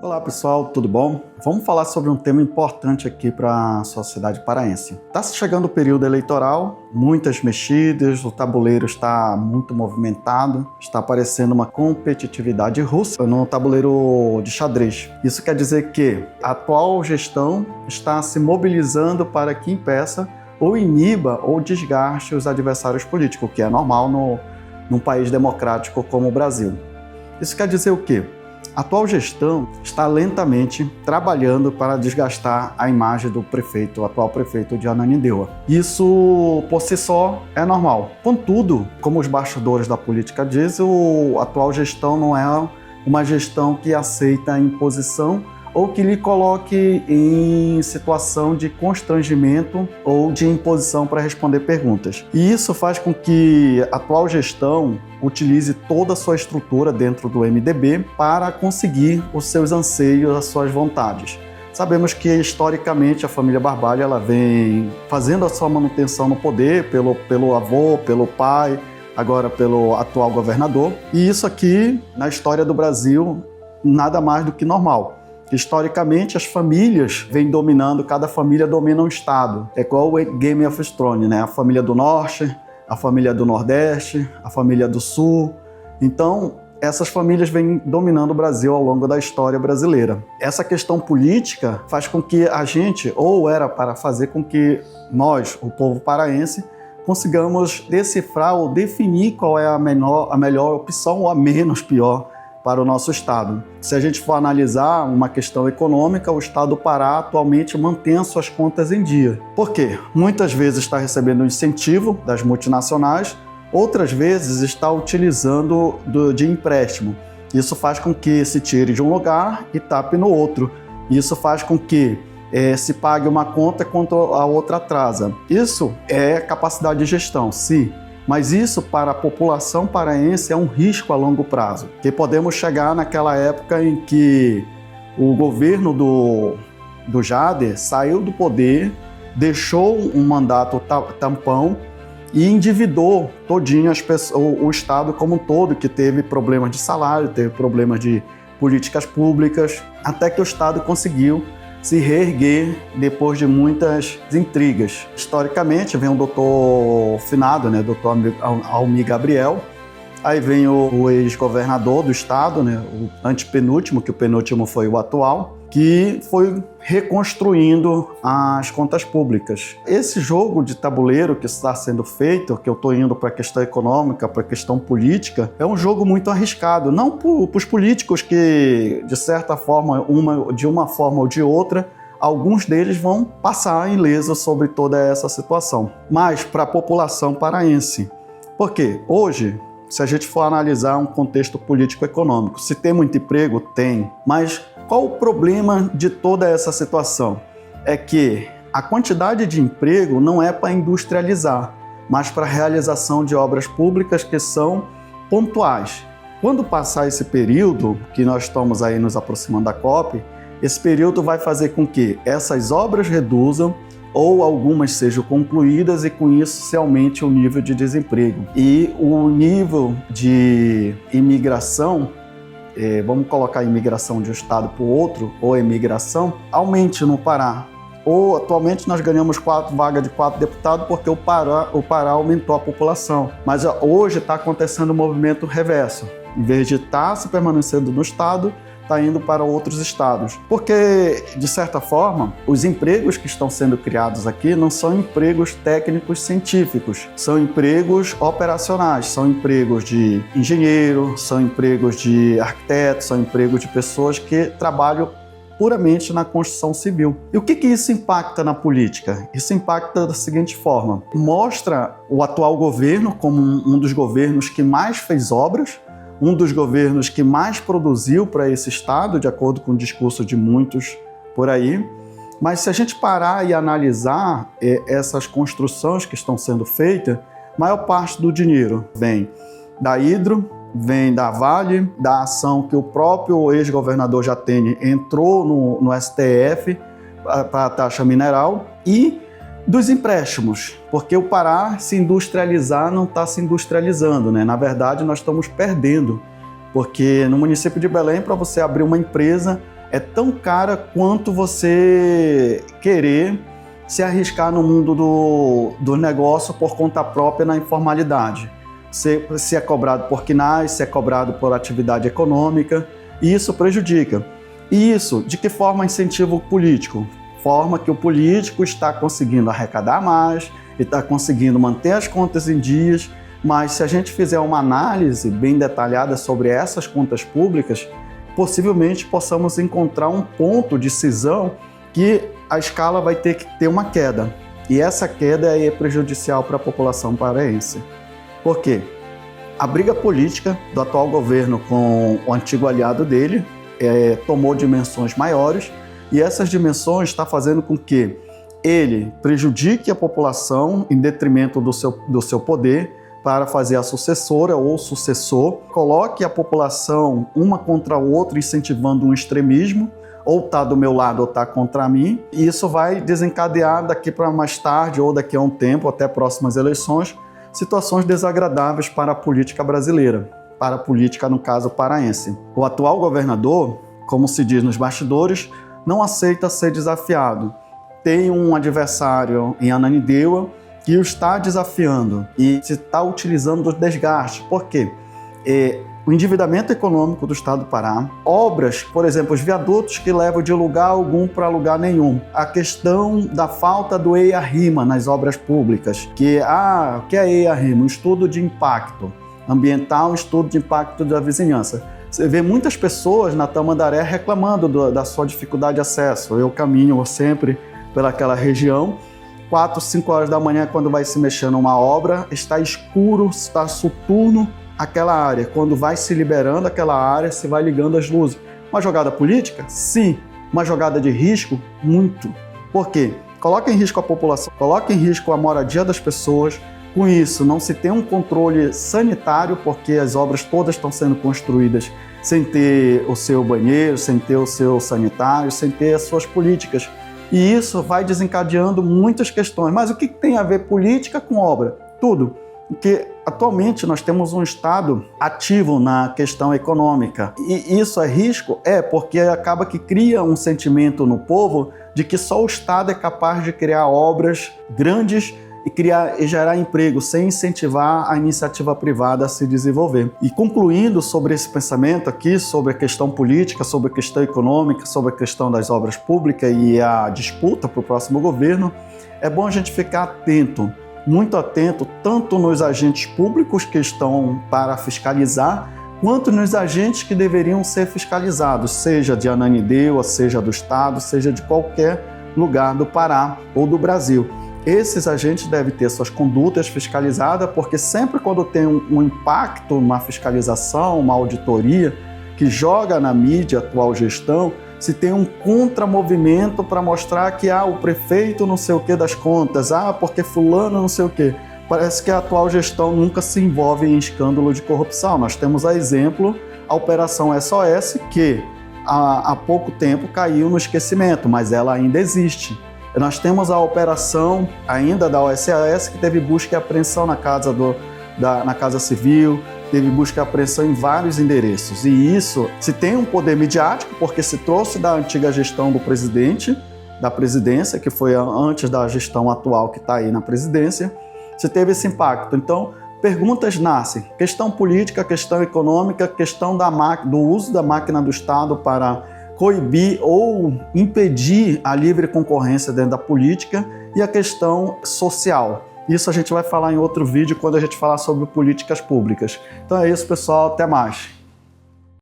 Olá pessoal, tudo bom? Vamos falar sobre um tema importante aqui para a sociedade paraense. Está chegando o período eleitoral, muitas mexidas, o tabuleiro está muito movimentado, está aparecendo uma competitividade russa no tabuleiro de xadrez. Isso quer dizer que a atual gestão está se mobilizando para que impeça ou iniba ou desgaste os adversários políticos, o que é normal num país democrático como o Brasil. Isso quer dizer o quê? A atual gestão está lentamente trabalhando para desgastar a imagem do prefeito, o atual prefeito de Ananindeua. Isso, por si só, é normal. Contudo, como os bastidores da política dizem, a atual gestão não é uma gestão que aceita a imposição ou que lhe coloque em situação de constrangimento ou de imposição para responder perguntas. E isso faz com que a atual gestão utilize toda a sua estrutura dentro do MDB para conseguir os seus anseios, as suas vontades. Sabemos que, historicamente, a família Barbalho ela vem fazendo a sua manutenção no poder pelo avô, pelo pai, agora pelo atual governador. E isso aqui, na história do Brasil, nada mais do que normal. Historicamente, as famílias vêm dominando, cada família domina um estado. É igual o Game of Thrones, né? A família do Norte, a família do Nordeste, a família do Sul. Então, essas famílias vêm dominando o Brasil ao longo da história brasileira. Essa questão política faz com que a gente, ou era para fazer com que nós, o povo paraense, consigamos decifrar ou definir qual é a melhor opção ou a menos pior para o nosso estado. Se a gente for analisar uma questão econômica, o estado do Pará atualmente mantém as suas contas em dia. Por quê? Muitas vezes está recebendo incentivo das multinacionais, outras vezes está utilizando de empréstimo. Isso faz com que se tire de um lugar e tape no outro. Isso faz com que se pague uma conta quando a outra atrasa. Isso é capacidade de gestão, sim. Mas isso para a população paraense é um risco a longo prazo, que podemos chegar naquela época em que o governo do Jader saiu do poder, deixou um mandato tampão e endividou todinho o Estado como um todo, que teve problemas de salário, teve problemas de políticas públicas, até que o Estado conseguiu se reerguer depois de muitas intrigas. Historicamente, vem o doutor finado, né, doutor Almir Gabriel, aí vem o ex-governador do estado, né, o antepenúltimo, que o penúltimo foi o atual, que foi reconstruindo as contas públicas. Esse jogo de tabuleiro que está sendo feito, que eu estou indo para a questão econômica, para a questão política, é um jogo muito arriscado, não para os políticos que, de certa forma, de uma forma ou de outra, alguns deles vão passar ileso sobre toda essa situação, mas para a população paraense. Porque hoje, se a gente for analisar um contexto político-econômico, se tem muito emprego, tem, mas qual o problema de toda essa situação? É que a quantidade de emprego não é para industrializar, mas para a realização de obras públicas que são pontuais. Quando passar esse período, que nós estamos aí nos aproximando da COP, esse período vai fazer com que essas obras reduzam ou algumas sejam concluídas e com isso se aumente o nível de desemprego. E o nível de imigração, vamos colocar a imigração de um estado para o outro, ou imigração, aumente no Pará. Ou atualmente nós ganhamos 4 vagas de 4 deputados porque o Pará aumentou a população. Mas hoje está acontecendo um movimento reverso. Em vez de estar se permanecendo no estado, está indo para outros estados. Porque, de certa forma, os empregos que estão sendo criados aqui não são empregos técnicos científicos, são empregos operacionais, são empregos de engenheiro, são empregos de arquiteto, são empregos de pessoas que trabalham puramente na construção civil. E o que isso impacta na política? Isso impacta da seguinte forma: mostra o atual governo como um dos governos que mais fez obras, um dos governos que mais produziu para esse estado, de acordo com o discurso de muitos por aí. Mas se a gente parar e analisar essas construções que estão sendo feitas, a maior parte do dinheiro vem da Hidro, vem da Vale, da ação que o próprio ex-governador Jatene entrou no STF para a taxa mineral e dos empréstimos, porque o Pará se industrializar não está se industrializando, né? Na verdade, nós estamos perdendo, porque no município de Belém, para você abrir uma empresa, é tão cara quanto você querer se arriscar no mundo do negócio por conta própria na informalidade. Se é cobrado por quinais, se é cobrado por atividade econômica, e isso prejudica. E isso, de que forma incentiva o político? Forma que o político está conseguindo arrecadar mais, está conseguindo manter as contas em dias, mas se a gente fizer uma análise bem detalhada sobre essas contas públicas, possivelmente possamos encontrar um ponto de cisão que a escala vai ter que ter uma queda. E essa queda é prejudicial para a população paraense. Por quê? A briga política do atual governo com o antigo aliado dele tomou dimensões maiores, e essas dimensões estão fazendo com que ele prejudique a população em detrimento do seu poder para fazer a sucessora ou sucessor, coloque a população uma contra a outra, incentivando um extremismo, ou está do meu lado ou está contra mim, e isso vai desencadear daqui para mais tarde ou daqui a um tempo, até próximas eleições, situações desagradáveis para a política brasileira, para a política, no caso, paraense. O atual governador, como se diz nos bastidores, não aceita ser desafiado. Tem um adversário em Ananindeua que o está desafiando e se está utilizando dos desgastes. Por quê? O endividamento econômico do estado do Pará, obras, por exemplo, os viadutos que levam de lugar algum para lugar nenhum, a questão da falta do EIA-RIMA nas obras públicas, o que é EIA-RIMA? Um estudo de impacto ambiental, um estudo de impacto da vizinhança. Você vê muitas pessoas na Tamandaré reclamando da sua dificuldade de acesso. Eu caminho sempre pelaquela região, 4, 5 horas da manhã, quando vai se mexer numa obra, está escuro, está soturno aquela área. Quando vai se liberando aquela área, se vai ligando as luzes. Uma jogada política? Sim. Uma jogada de risco? Muito. Por quê? Coloca em risco a população, coloca em risco a moradia das pessoas. Com isso, não se tem um controle sanitário, porque as obras todas estão sendo construídas sem ter o seu banheiro, sem ter o seu sanitário, sem ter as suas políticas. E isso vai desencadeando muitas questões. Mas o que tem a ver política com obra? Tudo. Porque atualmente nós temos um Estado ativo na questão econômica. E isso é risco? Porque acaba que cria um sentimento no povo de que só o Estado é capaz de criar obras grandes e gerar emprego, sem incentivar a iniciativa privada a se desenvolver. E concluindo sobre esse pensamento aqui, sobre a questão política, sobre a questão econômica, sobre a questão das obras públicas e a disputa para o próximo governo, é bom a gente ficar atento, muito atento, tanto nos agentes públicos que estão para fiscalizar, quanto nos agentes que deveriam ser fiscalizados, seja de Ananindeua, seja do Estado, seja de qualquer lugar do Pará ou do Brasil. Esses agentes devem ter suas condutas fiscalizadas, porque sempre quando tem um impacto, uma fiscalização, uma auditoria, que joga na mídia a atual gestão, se tem um contramovimento para mostrar que o prefeito não sei o que das contas, porque fulano não sei o que. Parece que a atual gestão nunca se envolve em escândalo de corrupção. Nós temos a exemplo, a Operação SOS, que há pouco tempo caiu no esquecimento, mas ela ainda existe. Nós temos a operação ainda da OSAS, que teve busca e apreensão na Casa Civil, teve busca e apreensão em vários endereços. E isso se tem um poder midiático, porque se trouxe da antiga gestão do presidente, da presidência, que foi antes da gestão atual que está aí na presidência, se teve esse impacto. Então, perguntas nascem. Questão política, questão econômica, questão do uso da máquina do Estado para coibir ou impedir a livre concorrência dentro da política, e a questão social. Isso a gente vai falar em outro vídeo quando a gente falar sobre políticas públicas. Então é isso, pessoal. Até mais.